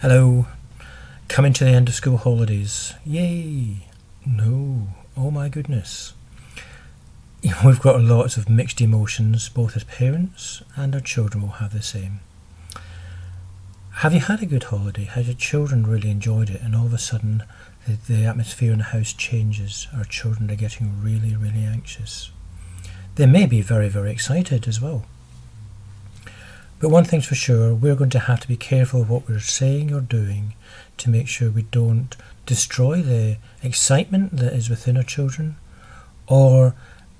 Hello, coming to the end of school holidays. Yay! No, oh my goodness. We've got lots of mixed emotions, both as parents and our children will have the same. Have you had a good holiday? Has your children really enjoyed it? And all of a sudden, the atmosphere in the house changes. Our children are getting really, really anxious. They may be very, very excited as well. But one thing's for sure, we're going to have to be careful of what we're saying or doing to make sure we don't destroy the excitement that is within our children or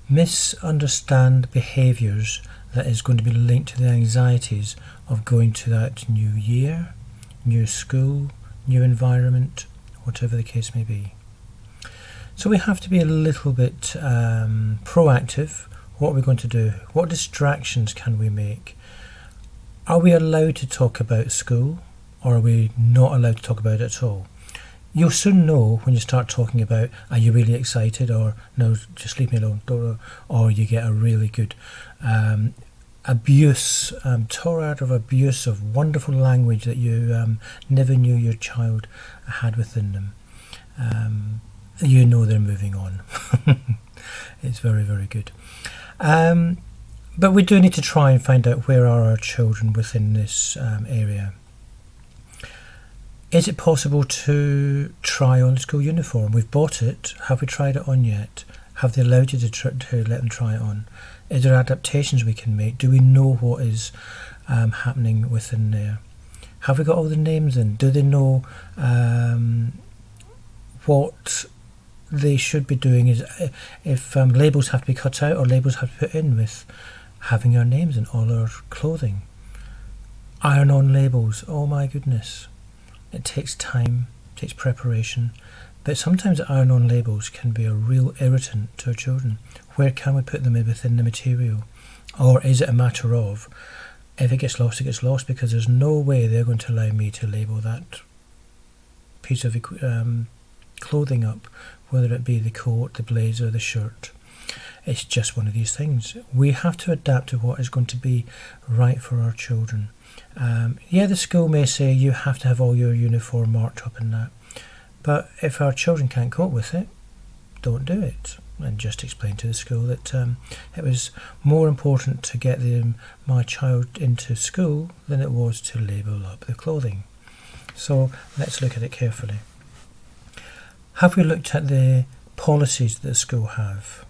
misunderstand behaviours that is going to be linked to the anxieties of going to that new year, new school, new environment, whatever the case may be. So we have to be a little bit proactive. What are we going to do? What distractions can we make? Are we allowed to talk about school, or are we not allowed to talk about it at all? You'll soon know when you start talking about, are you really excited, or no, just leave me alone, or you get a really good abuse, torrent of abuse of wonderful language that you never knew your child had within them. You know they're moving on. It's very, very good. But we do need to try and find out where are our children within this area. Is it possible to try on the school uniform? We've bought it. Have we tried it on yet? Have they allowed you to let them try it on? Is there adaptations we can make? Do we know what is happening within there? Have we got all the names in? Do they know what they should be doing? Is if labels have to be cut out or labels have to be put in with having our names in all our clothing? Iron on labels. Oh my goodness. It takes time, it takes preparation, but sometimes iron on labels can be a real irritant to our children. Where can we put them in within the material? Or is it a matter of, if it gets lost, it gets lost, because there's no way they're going to allow me to label that piece of clothing up, whether it be the coat, the blazer, the shirt. It's just one of these things. We have to adapt to what is going to be right for our children. The school may say you have to have all your uniform marked up and that, but if our children can't cope with it, don't do it. And just explain to the school that it was more important to get my child into school than it was to label up the clothing. So let's look at it carefully. Have we looked at the policies that the school have?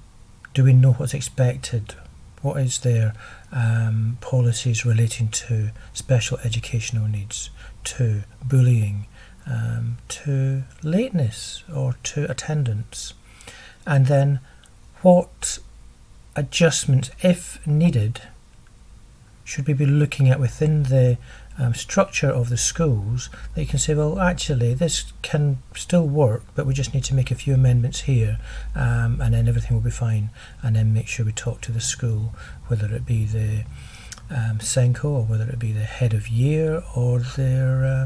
Do we know what's expected? What is their policies relating to special educational needs, to bullying, to lateness or to attendance? And then what adjustments, if needed, should we be looking at within the structure of the schools that you can say, well, actually this can still work, but we just need to make a few amendments here, and then everything will be fine. And then make sure we talk to the school, whether it be the Senko or whether it be the head of year or their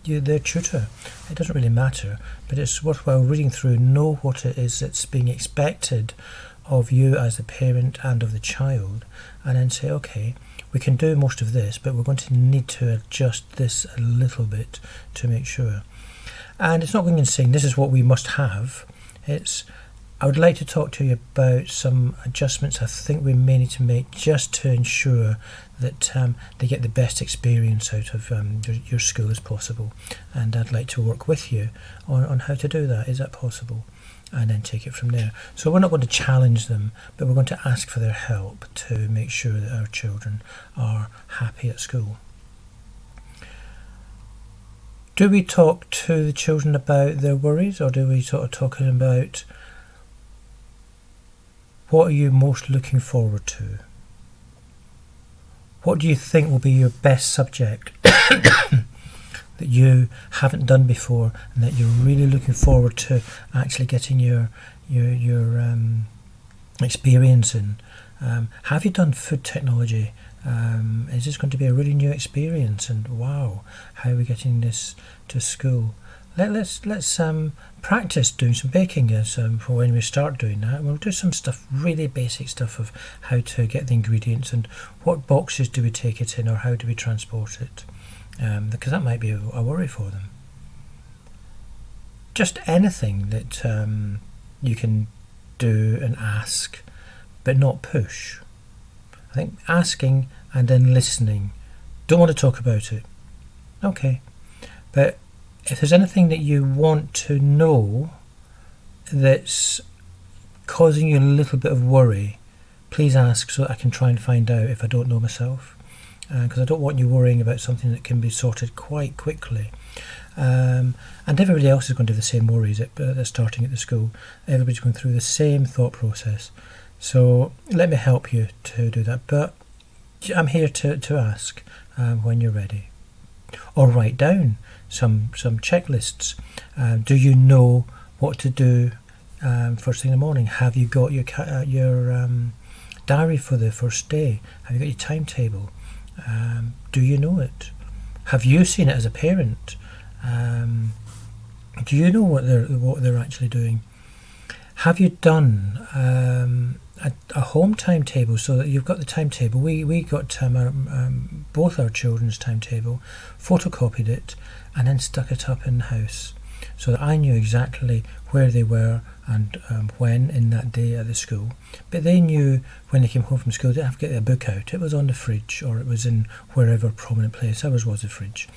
tutor. It doesn't really matter, but it's worthwhile reading through, know what it is that's being expected of you as the parent and of the child, and then say, okay, we can do most of this, but we're going to need to adjust this a little bit to make sure. And it's not going and saying this is what we must have. I would like to talk to you about some adjustments I think we may need to make just to ensure that they get the best experience out of your school as possible. And I'd like to work with you on how to do that. Is that possible? And then take it from there. So we're not going to challenge them, but we're going to ask for their help to make sure that our children are happy at school. Do we talk to the children about their worries, or do we sort of talk about what are you most looking forward to? What do you think will be your best subject that you haven't done before and that you're really looking forward to actually getting your experience in? Have you done food technology? Is this going to be a really new experience? And wow, how are we getting this to school? Let's practice doing some baking for when we start doing that. We'll do some stuff, really basic stuff of how to get the ingredients and what boxes do we take it in or how do we transport it. because that might be a worry for them. Just anything that you can do and ask, but not push. I think asking and then listening. Don't want to talk about it. Okay. But if there's anything that you want to know that's causing you a little bit of worry, please ask so that I can try and find out if I don't know myself. Because I don't want you worrying about something that can be sorted quite quickly. And everybody else is going to have the same worries at starting at the school. Everybody's going through the same thought process. So let me help you to do that. But I'm here to ask when you're ready. Or write down some checklists. Do you know what to do first thing in the morning? Have you got your diary for the first day? Have you got your timetable? Do you know it? Have you seen it as a parent? Do you know what they're actually doing? Have you done a home timetable so that you've got the timetable? We got both our children's timetable, photocopied it, and then stuck it up in the house so that I knew exactly where they were and when in that day at the school. But they knew when they came home from school they didn't have to get their book out. It was on the fridge or it was in wherever prominent place. Ours was the fridge.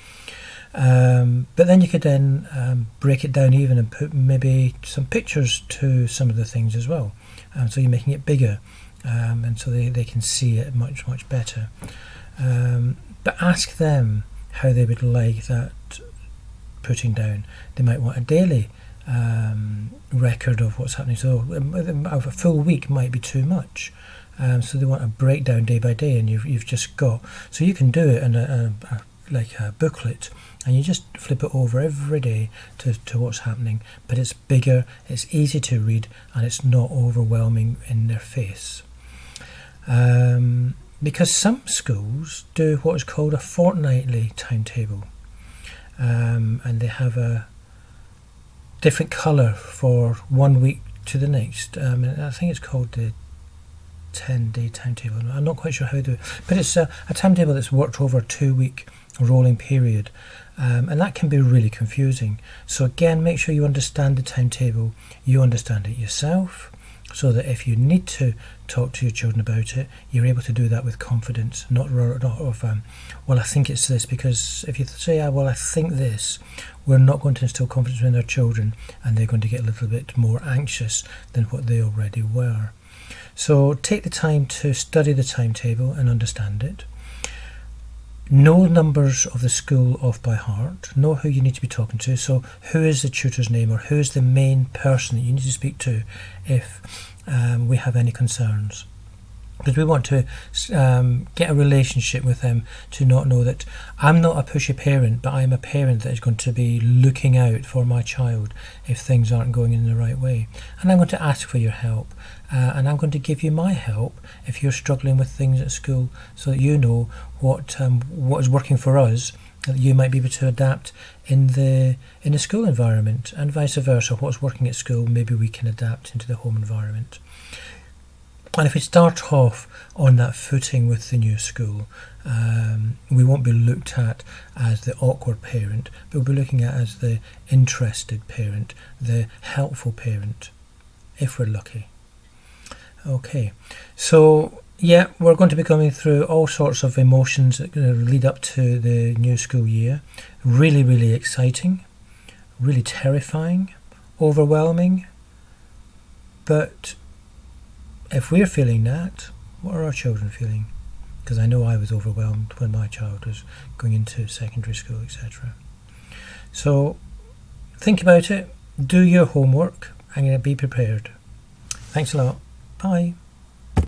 But then you could then break it down even and put maybe some pictures to some of the things as well. So you're making it bigger and so they can see it much better. But ask them how they would like that putting down. They might want a daily record of what's happening. So a full week might be too much. So they want a breakdown day by day, and you've just got. So you can do it in like a booklet, and you just flip it over every day to what's happening. But it's bigger, it's easy to read, and it's not overwhelming in their face. Because some schools do what is called a fortnightly timetable, and they have a different colour for 1 week to the next. I think it's called the 10-day timetable. I'm not quite sure how to do it, but it's a timetable that's worked over a 2-week rolling period, and that can be really confusing. So again, make sure you understand the timetable, you understand it yourself, so that if you need to talk to your children about it, you're able to do that with confidence, not of well, I think it's this, because if you say, well, I think this, we're not going to instill confidence in our children, and they're going to get a little bit more anxious than what they already were. So take the time to study the timetable and understand it. Know numbers of the school off by heart. Know who you need to be talking to. So who is the tutor's name, or who is the main person that you need to speak to if we have any concerns. Because we want to get a relationship with them, to not know that I'm not a pushy parent, but I'm a parent that is going to be looking out for my child if things aren't going in the right way. And I'm going to ask for your help, and I'm going to give you my help if you're struggling with things at school, so that you know what is working for us, that you might be able to adapt in the school environment, and vice versa. What's working at school, maybe we can adapt into the home environment. And if we start off on that footing with the new school, we won't be looked at as the awkward parent, but we'll be looking at as the interested parent, the helpful parent, if we're lucky. Okay, so yeah, we're going to be going through all sorts of emotions that lead up to the new school year. Really, really exciting, really terrifying, overwhelming, but if we're feeling that, what are our children feeling? Because I know I was overwhelmed when my child was going into secondary school, etc. So think about it, do your homework, and be prepared. Thanks a lot. Bye.